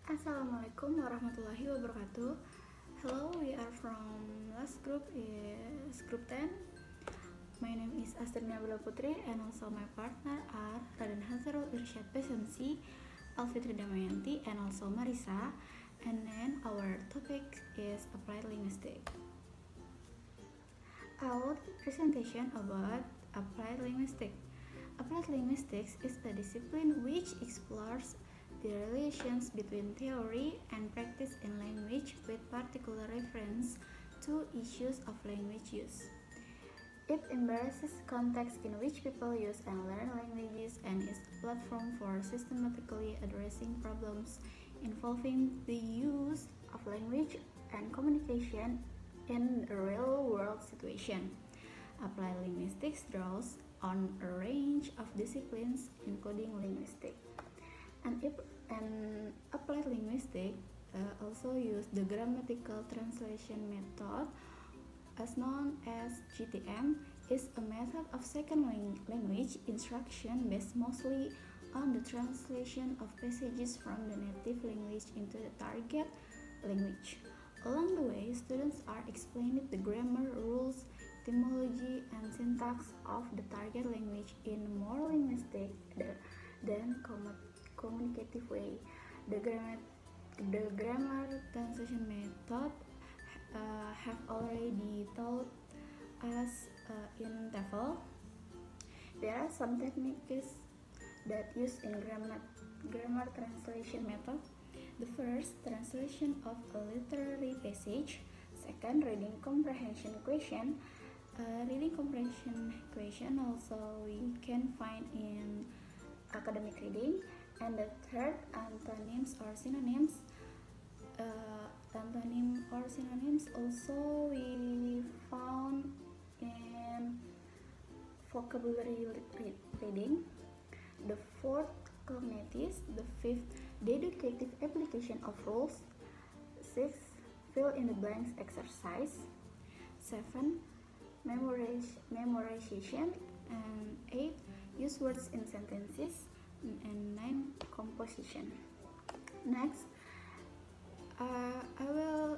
Assalamualaikum warahmatullahi wabarakatuh. Hello, we are from last group is group 10. My name is Astri Nabila Putri and also my partner are Raden Hazzarul Irsyad Alfitri Damayanti and also Marissa. And then our topic is applied linguistics. Our presentation about applied linguistics. Applied linguistics is a discipline which explores the relations between theory and practice in language with particular reference to issues of language use. It embraces contexts in which people use and learn languages and is a platform for systematically addressing problems involving the use of language and communication in a real-world situation. Applied linguistics draws on a range of disciplines including linguistics. And applied linguistics also use the grammatical translation method, as known as GTM, is a method of second language instruction based mostly on the translation of passages from the native language into the target language. Along the way, students are explained the grammar, rules, etymology, and syntax of the target language in a more linguistic than communicative way. The grammar translation method have already taught us in TOEFL. There are some techniques that use in grammar translation method. The first, translation of a literary passage. Second, reading comprehension question. Reading comprehension question also we can find in academic reading. And the third, antonyms or synonyms. Antonym or synonyms also we found in vocabulary reading. The fourth, cognitives. The fifth, deductive application of rules. Sixth, fill in the blanks exercise. 7, memorization. And 8, use words in sentences. And 9, composition. Next, I will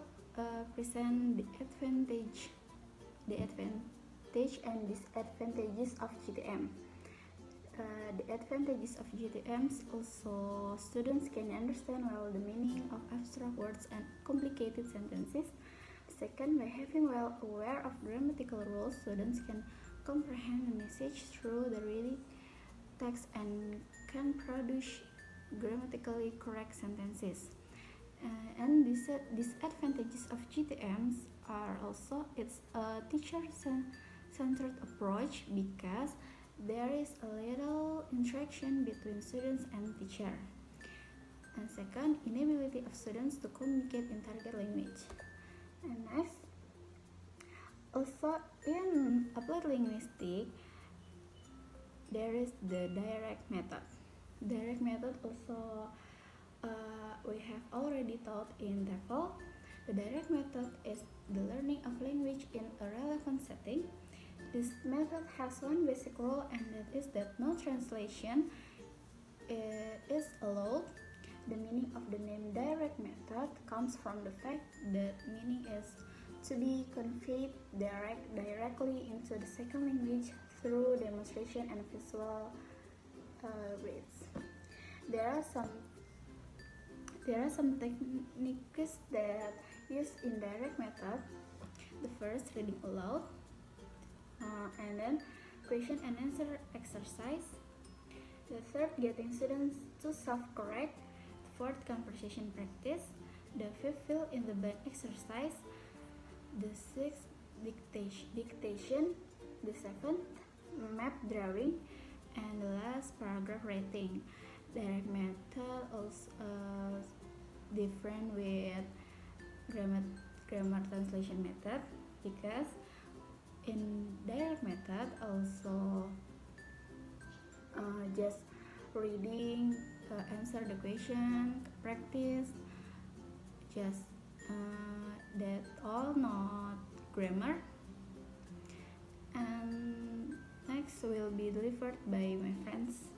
present the advantage and disadvantages of GTM. The advantages of GTMs also, students can understand well the meaning of abstract words and complicated sentences. Second, by having well aware of grammatical rules, students can comprehend the message through the reading text and can produce grammatically correct sentences. And disadvantages of GTMs are also it's a teacher-centered approach because there is a little interaction between students and teacher. And second, inability of students to communicate in target language. And next, also in applied linguistics, there is the direct method. Direct method also we have already taught in TOEFL. The direct method is the learning of language in a relevant setting. This method has one basic rule, and that is that no translation is allowed. The meaning of the name direct method comes from the fact that meaning is to be conveyed directly into the second language through demonstration and visual reads. There are some techniques that use in direct method. The first, reading aloud, and then question and answer exercise. The third, getting students to self-correct. The fourth, conversation practice. The fifth, fill in the blank exercise. The sixth, dictation. The seventh, map drawing. And the last, paragraph writing. Direct method also different with grammar translation method because in direct method also just reading, answer the question, practice, just that all, not grammar. And next will be delivered by my friends.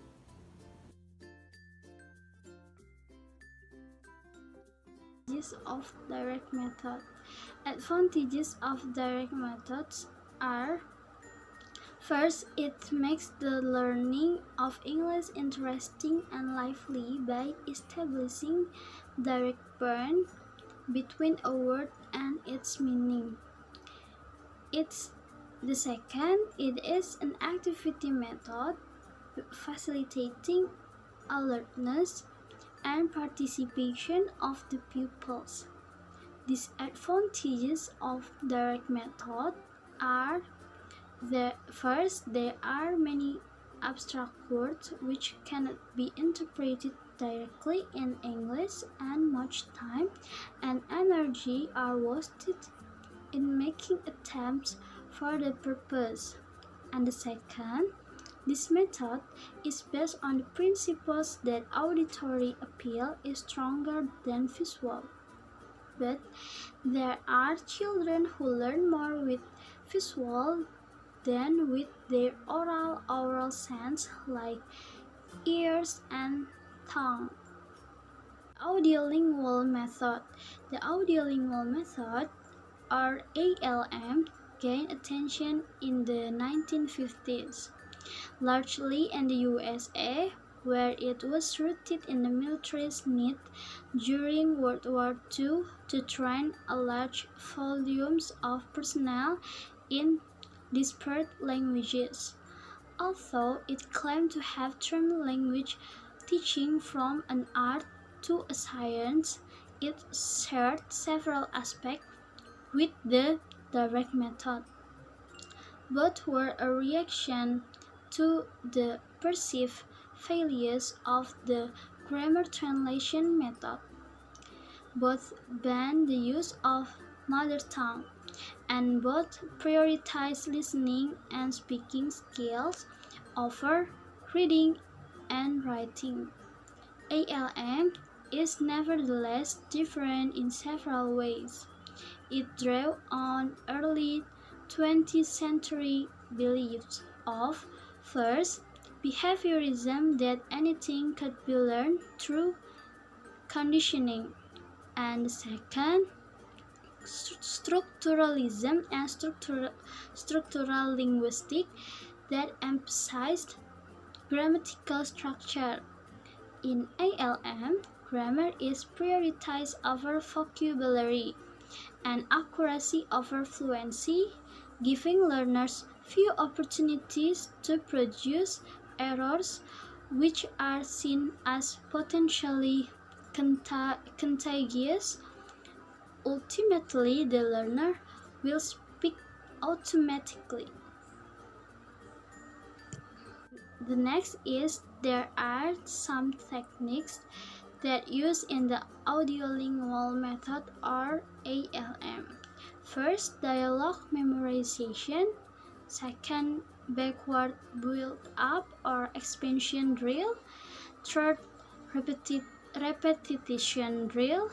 Advantages of direct method. Advantages of direct methods are: first, it makes the learning of English interesting and lively by establishing direct bond between a word and its meaning. The second, it is an activity method facilitating alertness and participation of the pupils. Disadvantages of direct method are: first, there are many abstract words which cannot be interpreted directly in English, and much time and energy are wasted in making attempts for the purpose. And the second, this method is based on the principles that auditory appeal is stronger than visual. But there are children who learn more with visual than with their oral sense, like ears and tongue. Audiolingual method. The audiolingual method, or ALM, gained attention in the 1950s, largely in the USA, where it was rooted in the military's need during World War II to train a large volumes of personnel in disparate languages. Although it claimed to have turned language teaching from an art to a science, it shared several aspects with the direct method. Both were a reaction to the perceived failures of the grammar translation method. Both banned the use of mother tongue, and both prioritize listening and speaking skills over reading and writing. ALM is nevertheless different in several ways. It drew on early 20th century beliefs of, first, behaviorism, that anything could be learned through conditioning, and second, structuralism and structural linguistics that emphasized grammatical structure. In ALM, grammar is prioritized over vocabulary and accuracy over fluency, giving learners few opportunities to produce errors which are seen as potentially contagious. Ultimately, the learner will speak automatically. The next is, there are some techniques that use in the audiolingual method, or ALM. First, dialogue memorization. Second, backward build-up or expansion drill. Third, repetition drill.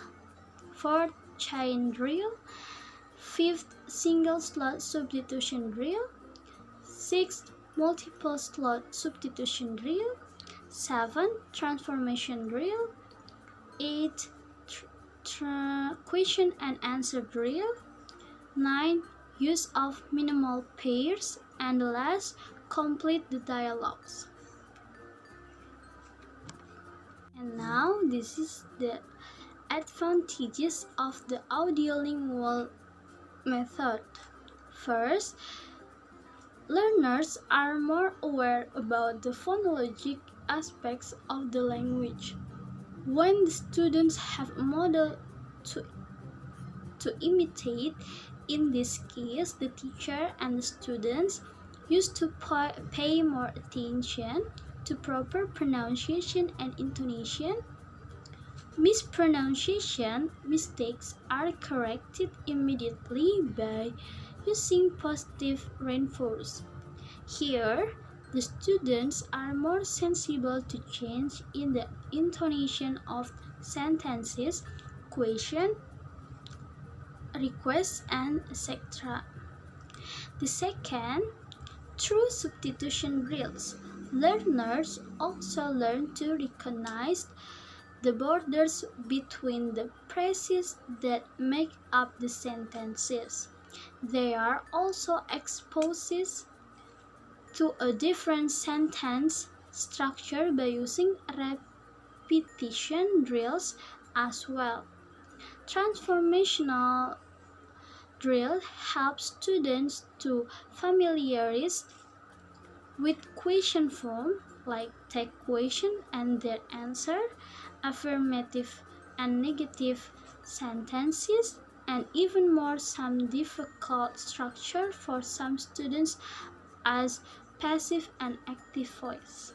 Fourth, chain drill. Fifth, single slot substitution drill. Sixth, multiple slot substitution drill. 7, transformation drill. 8, question and answer drill. 9, use of minimal pairs. And last, complete the dialogues. And now this is the advantages of the audiolingual method. First, learners are more aware about the phonologic aspects of the language. When the students have a model to imitate, in this case, the teacher and the students used to pay more attention to proper pronunciation and intonation. Mispronunciation mistakes are corrected immediately by using positive reinforcement. Here, the students are more sensible to change in the intonation of sentences, questions, requests, and etc. The second, through substitution drills, learners also learn to recognize the borders between the phrases that make up the sentences. They are also exposed to a different sentence structure by using repetition drills as well. Transformational drill helps students to familiarize with question form like take question and their answer, affirmative and negative sentences, and even more some difficult structure for some students as passive and active voice.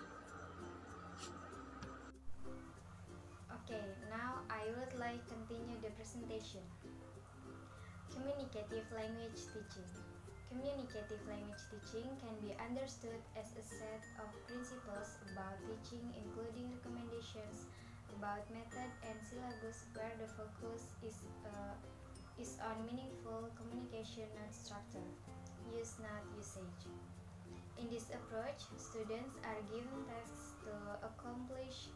Okay, now I would like to continue the presentation. Communicative language teaching. Communicative language teaching can be understood as a set of principles about teaching, including recommendations about method and syllabus, where the focus is on meaningful communication, not structure, use not usage. In this approach, students are given tasks to accomplish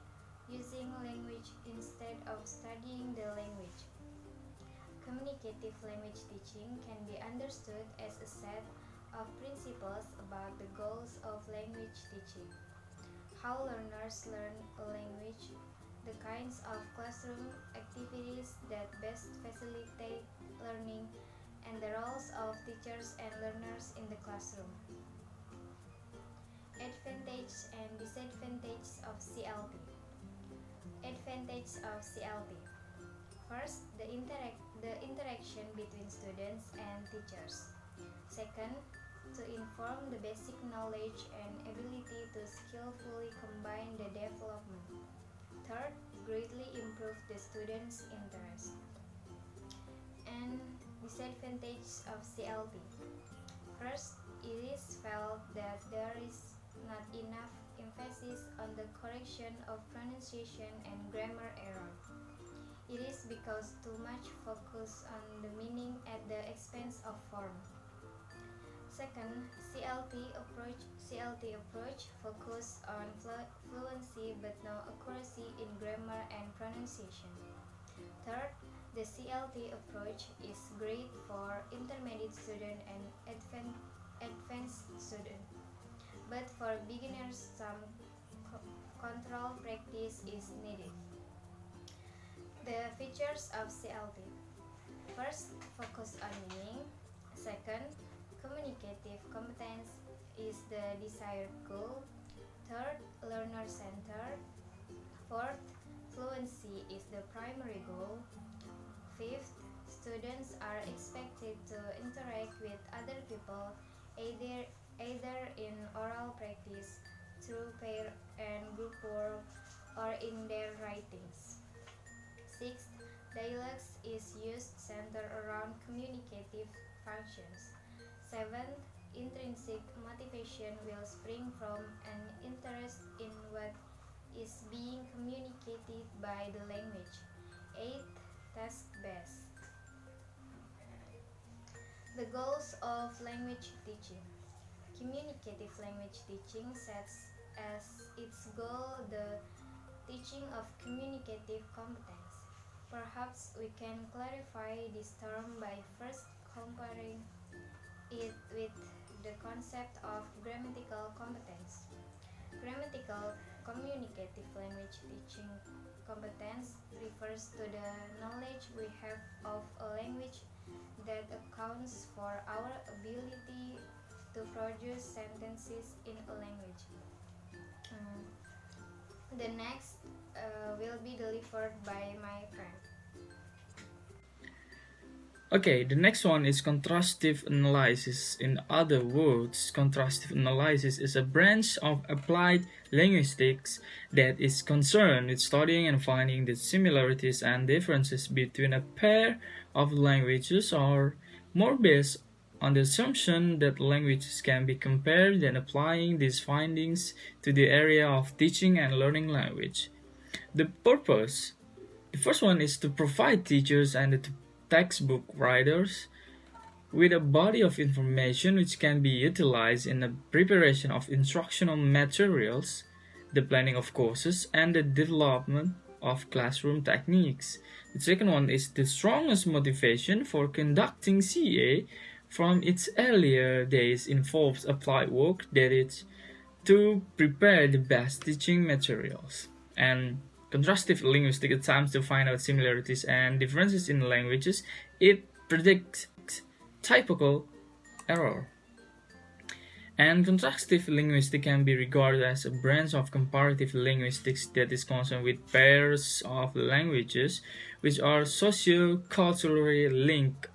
using language instead of studying the language. Communicative language teaching can be understood as a set of principles about the goals of language teaching, how learners learn a language, the kinds of classroom activities that best facilitate learning, and the roles of teachers and learners in the classroom. Advantages and disadvantages of CLT. Advantage of CLT. First, the interaction between students and teachers. Second, to inform the basic knowledge and ability to skillfully combine the development. Third, greatly improve the students' interest. And disadvantage of CLT. First, it is felt that there is not enough emphasis on the correction of pronunciation and grammar error. It is because too much focus on the meaning at the expense of form. Second, CLT approach focus on fluency but no accuracy in grammar and pronunciation. Third, the CLT approach is great for intermediate student and advanced student, but for beginners some control practice is needed. The features of CLT. First, focus on meaning. Second, communicative competence is the desired goal. Third, learner-centered. Fourth, fluency is the primary goal. Fifth, students are expected to interact with other people either in oral practice, through pair and group work, or in their writings. Sixth, dialogues is used centered around communicative functions. Seventh, intrinsic motivation will spring from an interest in what is being communicated by the language. Eighth, task-based. The goals of language teaching. Communicative language teaching sets as its goal the teaching of communicative competence. Perhaps we can clarify this term by first comparing it with the concept of grammatical competence. Grammatical communicative language teaching competence refers to the knowledge we have of a language that accounts for our ability to produce sentences in a language. The next will be delivered by my friend. Okay, the next one is contrastive analysis. In other words, contrastive analysis is a branch of applied linguistics that is concerned with studying and finding the similarities and differences between a pair of languages, or more based on the assumption that languages can be compared and applying these findings to the area of teaching and learning language. The purpose, the first one, is to provide teachers and the textbook writers with a body of information which can be utilized in the preparation of instructional materials, the planning of courses, and the development of classroom techniques. The second one is the strongest motivation for conducting CA from its earlier days involves applied work that is to prepare the best teaching materials. And contrastive linguistics attempts to find out similarities and differences in languages. It predicts typical error. And contrastive linguistics can be regarded as a branch of comparative linguistics that is concerned with pairs of languages which are socio-culturally linked.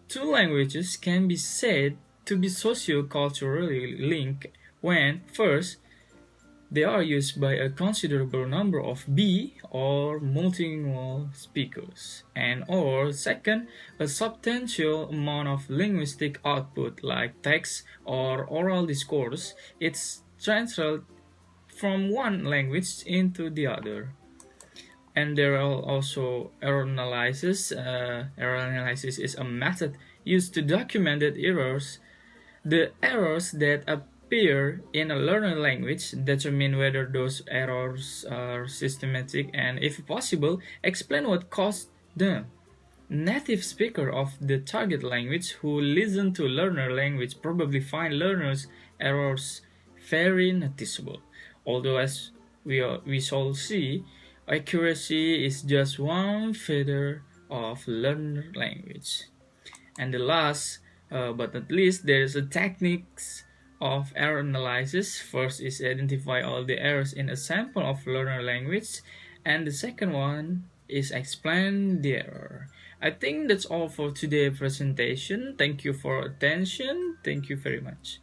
Two languages can be said to be socio-culturally linked when, first, they are used by a considerable number of bi or multilingual speakers, and or second, a substantial amount of linguistic output like text or oral discourse is transferred from one language into the other. And there are also error analysis. Error analysis is a method used to document errors. The errors that appear in a learner language, determine whether those errors are systematic, and if possible, explain what caused them. Native speaker of the target language who listen to learner language probably find learners' errors very noticeable. Although, as we shall see, accuracy is just one feather of learner language. And the last but not least, there is a techniques of error analysis. First is identify all the errors in a sample of learner language, and the second one is explain the error. I think that's all for today's presentation. Thank you for attention. Thank you very much.